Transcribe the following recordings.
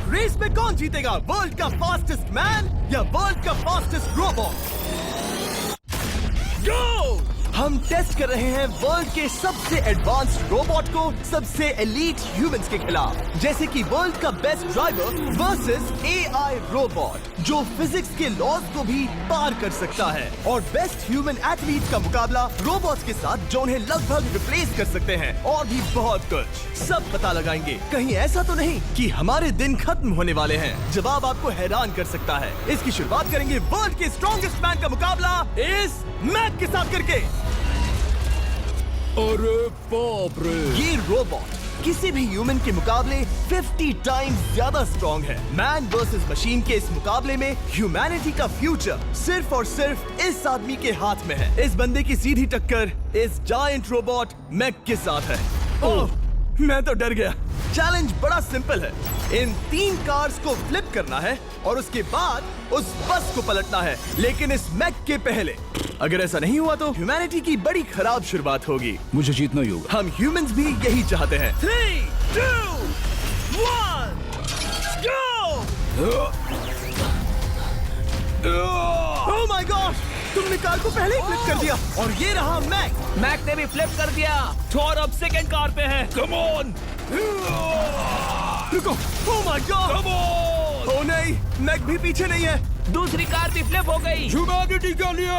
Race में कौन जीतेगा, वर्ल्ड का फास्टेस्ट मैन या वर्ल्ड का फास्टेस्ट रोबोट? गो! हम टेस्ट कर रहे हैं वर्ल्ड के सबसे एडवांस्ड रोबोट को सबसे एलीट ह्यूमंस के खिलाफ, जैसे कि वर्ल्ड का best driver versus AI robot जो फिजिक्स के लॉज को भी पार कर सकता है, और बेस्ट ह्यूमन एथलीट का मुकाबला रोबोट्स के साथ जो उन्हें लगभग रिप्लेस कर सकते हैं, और भी बहुत कुछ। सब पता लगाएंगे। कहीं ऐसा तो नहीं कि हमारे दिन खत्म होने वाले हैं? जवाब आपको हैरान कर सकता है। इसकी शुरुआत करेंगे वर्ल्ड के स्ट्रॉन्गेस्ट मैन का मुकाबला इस मैक के साथ करके। अरे बाप रे! ये रोबोट किसी भी ह्यूमन के मुकाबले 50 टाइम्स ज्यादा स्ट्रॉन्ग है। मैन वर्सेस मशीन के इस मुकाबले में ह्यूमैनिटी का फ्यूचर सिर्फ और सिर्फ इस आदमी के हाथ में है। इस बंदे की सीधी टक्कर इस जायंट रोबोट मैक के साथ है। ओह, मैं तो डर गया। चैलेंज बड़ा सिंपल है। इन 3 कार्स को फ्लिप करना है और उसके बाद उस बस को पलटना है, लेकिन इस मैक के पहले। अगर ऐसा नहीं हुआ तो ह्यूमैनिटी की बड़ी खराब शुरुआत होगी। मुझे जीतना ही होगा। हम ह्यूमंस भी यही चाहते हैं। 3, 2, 1, go! Oh my gosh! तुमने कार को पहले ही फ्लिप कर दिया, और ये रहा मैक। मैक ने भी फ्लिप कर दिया। थॉर अब सेकंड कार पे है। Come on! रुको! Oh my God! Come on! Oh नहीं, मैक भी पीछे नहीं है। दूसरी कार भी फ्लिप हो गई। ह्यूमैनिटी के लिए!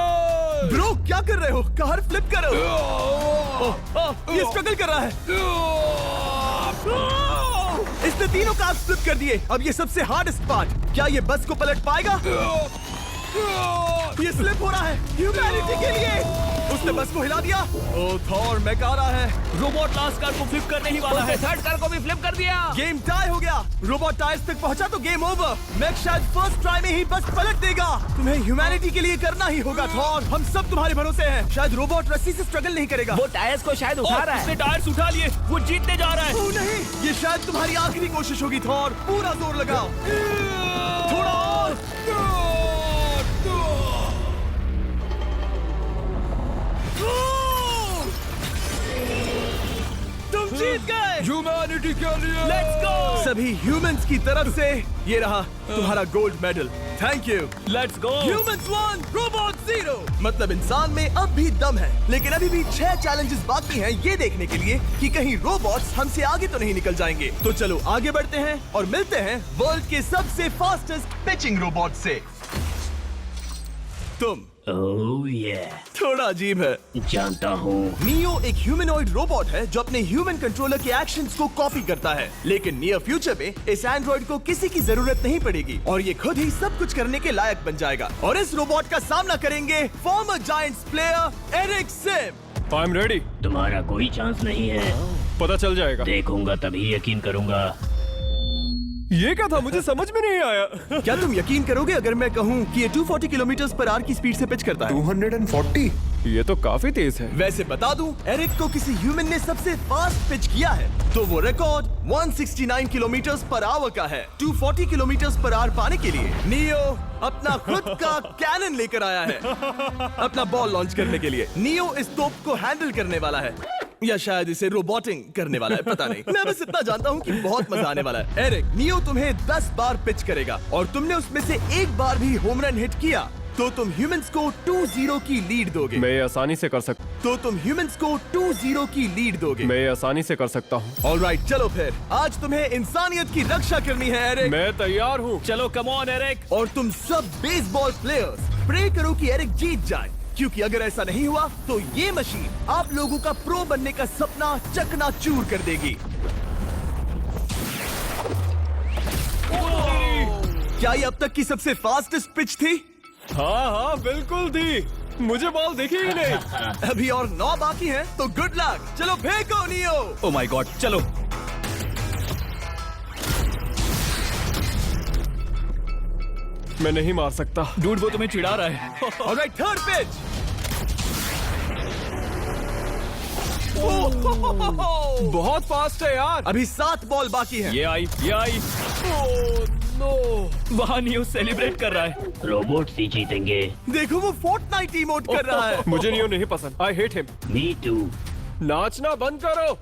ब्रो, क्या कर रहे हो? कार फ्लिप करो। ये स्ट्रगल कर रहा है। इसने तीनों कार फ्लिप कर दिए। अब ये सबसे हार्डेस्ट पार्ट। क्या ये बस को पलट पाएगा? ये स्लिप हो रहा है ह्यूमैनिटी के लिए। उसने बस को हिला दिया। ओह थॉर, मैक आ रहा है। रोबोट लास्ट कार को फ्लिप करने ही वाला है। थर्ड कार को भी फ्लिप कर दिया। गेम टाई हो गया। रोबोट टायर्स तक पहुंचा तो गेम ओवर। मैक शायद फर्स्ट ट्राई में ही बस पलट देगा। तुम्हें ह्यूमैनिटी के लिए करना ही होगा थॉर। हम सब तुम्हारे भरोसे हैं। शायद रोबोट रस्सी से स्ट्रगल नहीं करेगा। वो टायर्स को शायद उठा रहा है। उसने टायर्स उठा लिए। वो जीतने जा रहा है। ओह नहीं, ये शायद तुम्हारी आखिरी कोशिश होगी थॉर। पूरा जोर लगाओ। थोड़ा और। तुम जीत गए। ह्यूमैनिटी के लिए! Let's go! सभी ह्यूमंस की तरफ से ये रहा तुम्हारा gold medal. Thank you. Let's go! Humans 1, robot 0। मतलब इंसान में अब भी दम है, लेकिन अभी भी 6 चैलेंजेस बाकी हैं ये देखने के लिए कि कहीं रोबोट्स हमसे आगे तो नहीं निकल जाएंगे। तो चलो आगे बढ़ते हैं और मिलते हैं वर्ल्ड के सबसे फास्टेस्ट पिचिंग रोबोट से। तुम ओह ये थोड़ा अजीब है। जानता हूँ। नियो एक ह्यूमनॉइड रोबोट है जो अपने ह्यूमन कंट्रोलर के एक्शंस को कॉपी करता है, लेकिन नियर फ्यूचर में इस एंड्रॉइड को किसी की जरूरत नहीं पड़ेगी और ये खुद ही सब कुछ करने के लायक बन जाएगा। और इस रोबोट का सामना करेंगे former Giants player Eric Sim. I am ready. तुम्हारा कोई चांस नहीं है। पता चल जाएगा। देखूंगा तभी यकीन करूंगा। ये क्या था? मुझे समझ में नहीं आया। क्या तुम यकीन करोगे अगर मैं कहूँ कि ये 240 किलोमीटर पर आवर की स्पीड से पिच करता है? 240? ये तो काफी तेज है। वैसे बता दूं, एरिक को किसी ह्यूमन ने सबसे फास्ट पिच किया है तो वो रिकॉर्ड 169 किलोमीटर पर आवर का है। 240 किलोमीटर पर आवर पाने के लिए नियो अपना खुद का कैनन लेकर आया है अपना बॉल लॉन्च करने के लिए। नियो इस तोप को हैंडल करने वाला है, या शायद इसे रोबोटिंग करने वाला है, पता नहीं। मैं बस इतना जानता हूँ कि बहुत मजा आने वाला है। एरिक, नियो तुम्हें 10 बार पिच करेगा और तुमने उसमें से एक बार भी होम रन हिट किया तो तुम ह्यूमंस को 2-0 की लीड दोगे। मैं ये आसानी से कर सकता तो तुम ह्यूमंस को 2-0 की लीड दोगे। मैं ये आसानी से कर सकता हूँ। ऑलराइट, चलो फिर आज तुम्हें इंसानियत की रक्षा करनी है एरिक। मैं तैयार हूँ। चलो कम ऑन एरिक। और तुम सब बेसबॉल प्लेयर्स प्रे करो कि एरिक जीत जाए, क्योंकि अगर ऐसा नहीं हुआ तो ये मशीन आप लोगों का प्रो बनने का सपना चकनाचूर कर देगी। क्या ये अब तक की सबसे फास्टेस्ट पिच थी? हाँ बिल्कुल थी। मुझे बॉल दिखी ही नहीं। अभी और 9 बाकी हैं, तो गुड लक। चलो फेंको नियो। ओह माय गॉड, चलो। मैं नहीं मार सकता। डूड वो तुम्हें चिढ़ा रहा है। Alright, third pitch. बहुत फास्ट है यार। अभी 7 बॉल बाकी हैं। ये आई। Oh no! वहाँ नियो सेलिब्रेट कर रहा है। रोबोट ही जीतेंगे। देखो वो फोर्टनाइट इमोट कर रहा है। मुझे नियो नहीं पसंद। I hate him. Me too. नाचना बंद करो।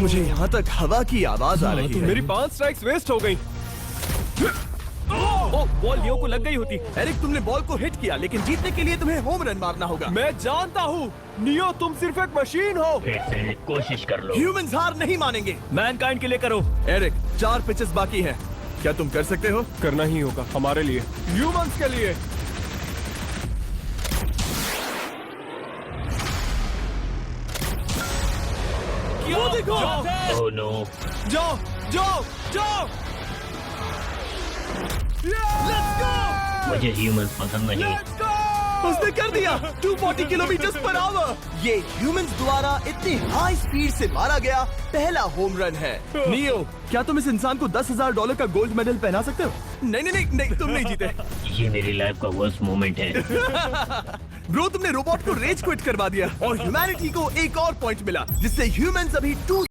मुझे यहाँ तक हवा की आवाज आ रही तो है। मेरी 5 स्ट्राइक्स वेस्ट हो गई। ओ, बॉल लियो को लग गई होती। एरिक, तुमने बॉल को हिट किया, लेकिन जीतने के लिए तुम्हें होम रन मारना होगा। मैं जानता हूँ नियो, तुम सिर्फ एक मशीन हो। फिर से कोशिश कर लो। ह्यूमंस हार नहीं मानेंगे। मैनकाइंड के लिए करो। एरिक, 4 पिचेस बाकी हैं। क्या तुम कर सकते हो? करना ही होगा हमारे लिए, ह्यूमंस के लिए। वो देखो। Oh no. जाओ जाओ जाओ। Let's go! मुझे ह्यूमंस पसंद नहीं। उसने कर दिया 240 किलोमीटर पर आवर। ये ह्यूमंस द्वारा इतनी हाई स्पीड से मारा गया पहला होम रन है। नियो, क्या तुम इस इंसान को $10,000 का गोल्ड मेडल पहना सकते हो? नहीं नहीं नहीं नहीं, तुम नहीं जीते। ये मेरी लाइफ का वर्स्ट मोमेंट है। ब्रो, तुमने रोबोट को रेज क्विट करवा दिया और ह्यूमैनिटी को एक और पॉइंट मिला, जिससे ह्यूमंस अभी 2